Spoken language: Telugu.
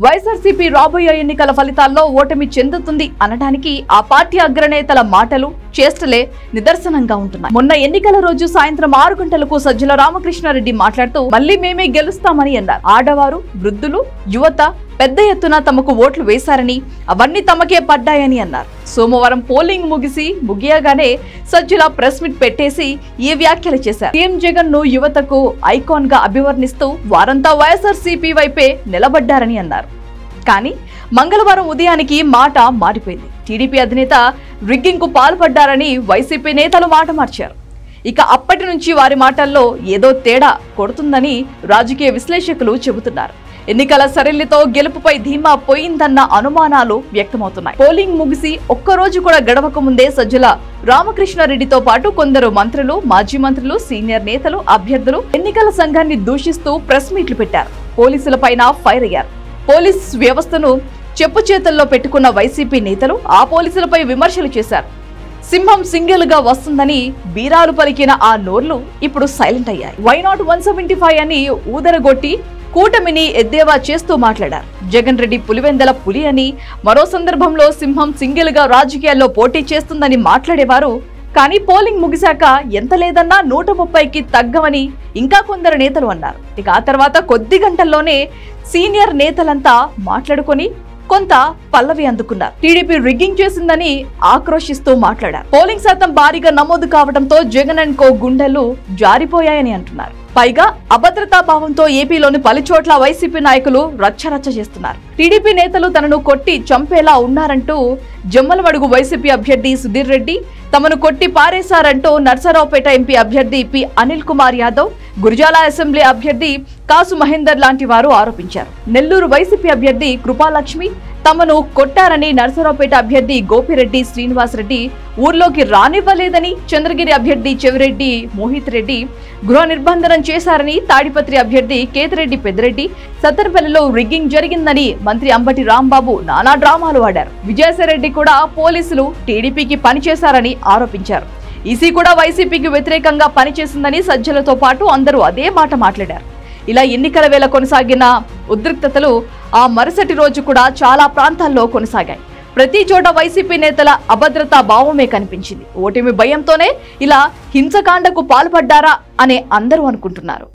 వైఎస్ఆర్సీపీ రాబోయే ఎన్నికల ఫలితాల్లో ఓటమి చెందుతుంది అనడానికి ఆ పార్టీ అగ్రనేతల మాటలు చేష్టలే నిదర్శనంగా ఉంటున్నాయి. మొన్న ఎన్నికల రోజు సాయంత్రం 6 గంటలకు సజ్జల రామకృష్ణారెడ్డి మాట్లాడుతూ మళ్లీ మేమే గెలుస్తామని అన్నారు. ఆడవారు, వృద్ధులు, యువత పెద్ద ఎత్తున తమకు ఓట్లు వేశారని అవన్నీ తమకే పడ్డాయని అన్నారు. సోమవారం పోలింగ్ ముగియగానే సజ్జల ప్రెస్ మీట్ పెట్టేసి ఈ వ్యాఖ్యలు చేశారు. సీఎం జగన్ ను యువతకు ఐకాన్ గా అభివర్ణిస్తూ వారంతా వైఎస్ఆర్సీపీ వైపే నిలబడ్డారని అన్నారు. కానీ మంగళవారం ఉదయానికి మాట మారిపోయింది. టీడీపీ అధినేత రిగ్గింగ్ కు పాల్పడ్డారని వైసీపీ నేతలు మాట మార్చారు. ఇక అప్పటి నుంచి వారి మాటల్లో ఏదో తేడా కొడుతుందని రాజకీయ విశ్లేషకులు చెబుతున్నారు. ఎన్నికల సరళితో గెలుపుపై ధీమా పోయిందన్న అనుమానాలు వ్యక్తమవుతున్నాయి. పోలింగ్ ముగిసి ఒక్కరోజు కూడా గడవక ముందే సజ్జల రామకృష్ణారెడ్డితో పాటు కొందరు మంత్రులు, మాజీ మంత్రులు, సీనియర్ నేతలు, అభ్యర్థులు ఎన్నికల సంఘాన్ని దూషిస్తూ ప్రెస్ మీట్లు పెట్టారు. పోలీసులపైన ఫైర్ అయ్యారు. పోలీస్ వ్యవస్థను చెప్పు చేతుల్లో పెట్టుకున్న వైసీపీ నేతలు ఆ పోలీసులపై విమర్శలు చేశారు. సింహం సింగిల్ గా వస్తుందని బీరాలు పలికిన ఆ నోర్లు ఇప్పుడు సైలెంట్ అయ్యాయి. వైనాట్ 175 అని ఊదరగొట్టి కూటమిని ఎద్దేవా చేస్తూ మాట్లాడారు. జగన్ రెడ్డి పులివెందల పులి అని, మరో సందర్భంలో సింహం సింగిల్ గా రాజకీయాల్లో పోటీ చేస్తుందని మాట్లాడేవారు. కానీ పోలింగ్ ముగిశాక ఎంత లేదన్నా 130కి తగ్గవని ఇంకా కొందరు నేతలు అన్నారు. ఇక ఆ తర్వాత కొద్ది గంటల్లోనే సీనియర్ నేతలంతా మాట్లాడుకొని కొంత పల్లవి అందుకున్నారు. టీడీపీ రిగ్గింగ్ చేసిందని ఆక్రోశిస్తూ మాట్లాడారు. పోలింగ్ శాతం భారీగా నమోదు కావడంతో జగన్ అండ్ కో గుండెలు జారిపోయాయని అంటున్నారు. పైగా అభద్రతా భావంతో ఏపీలోని పలుచోట్ల వైసీపీ నాయకులు రచ్చరచ్చ చేస్తున్నారు. టీడీపీ నేతలు తనను కొట్టి చంపేలా ఉన్నారంటూ జమ్మలమడుగు వైసీపీ అభ్యర్థి సుధీర్ రెడ్డి, తమను కొట్టి పారేశారంటూ నర్సరావుపేట ఎంపీ అభ్యర్థి పి అనిల్ కుమార్ యాదవ్, గురజాల అసెంబ్లీ అభ్యర్థి కాసు మహేందర్ లాంటి వారు ఆరోపించారు. నెల్లూరు వైసీపీ అభ్యర్థి కృపాలక్ష్మి తమను కొట్టారని, నర్సరావుపేట అభ్యర్థి గోపిరెడ్డి శ్రీనివాస్ రెడ్డి ఊర్లోకి రానివ్వలేదని, చంద్రగిరి అభ్యర్థి చెవిరెడ్డి మోహిత్ రెడ్డి గృహ నిర్బంధనం చేశారని, తాడిపత్రి అభ్యర్థి కేతిరెడ్డి పెద్దిరెడ్డి సత్తెనపల్లిలో రిగ్గింగ్ జరిగిందని మంత్రి అంబటి రాంబాబు నానా డ్రామాలు ఆడారు. విజయసాయిరెడ్డి కూడా పోలీసులు టీడీపీకి పనిచేశారని ఆరోపించారు. ఈసీ కూడా వైసీపీకి వ్యతిరేకంగా పనిచేసిందని సజ్జలతో పాటు అందరూ అదే మాట మాట్లాడారు. ఇలా ఎన్నికల వేళ కొనసాగిన ఉద్రిక్తతలు ఆ మరుసటి రోజు కూడా చాలా ప్రాంతాల్లో కొనసాగాయి. ప్రతి చోట వైసీపీ నేతల అభద్రతా భావమే కనిపించింది. ఓటమి భయంతోనే ఇలా హింసకాండకు పాల్పడ్డారా అనే అందరూ అనుకుంటున్నారు.